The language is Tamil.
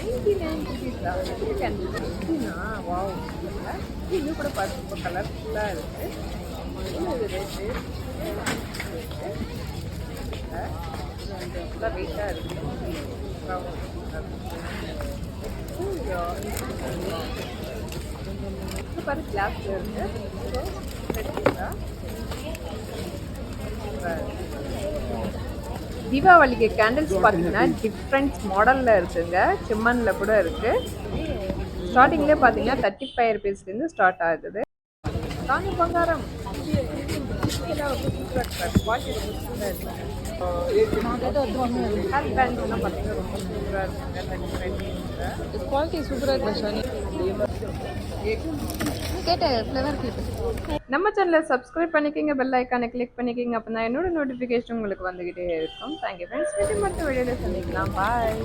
99 rupees-ஆ? எத்தனை கேண்டில்? 15-ஆ? வாவ்! சூப்பர்ல. இது கூட பார்த்து ரொம்ப கலர்ஃபுல்லா இருக்கு. எவ்வளோ இது ரேட்டு? ரேட்டு இது வந்து ஃபுல்லாக வெயிட்டாக இருக்கு. இது பாரு கிளாஸ்ல இருக்கு. ஸோ கிடைக்குதா? தீபாவளிக்கு கேண்டில்ஸ் பார்த்தீங்கன்னா டிஃப்ரெண்ட் மாடலில் இருக்குங்க. செம்மண்ணில் கூட இருக்குது. ஸ்டார்டிங்லேயே பார்த்தீங்கன்னா 35 ருபீஸ்லேருந்து ஸ்டார்ட் ஆகுது. தானி பங்காரம் குவாலிட்டி ரொம்ப சூப்பராக இருக்குது. ஹேர் பேண்ட்ஸ்லாம் பார்த்தீங்கன்னா ரொம்ப சூப்பராக இருக்குங்க. 35 ருபீஸில் குவாலிட்டி சூப்பராக இருக்கு ஷானி. கேட்டேன் ஃப்ளவர் கேட்டு. நம்ம சேனலை சப்ஸ்கிரைப் பண்ணிக்கிங்க, பெல் ஐக்கானை கிளிக் பண்ணிக்கிங்க. அப்போ தான் என்னோட நோட்டிஃபிகேஷன் உங்களுக்கு வந்துக்கிட்டே இருக்கும். Thank you friends. மட்டும் வீடியோவில் சந்திக்கலாம். பாய்.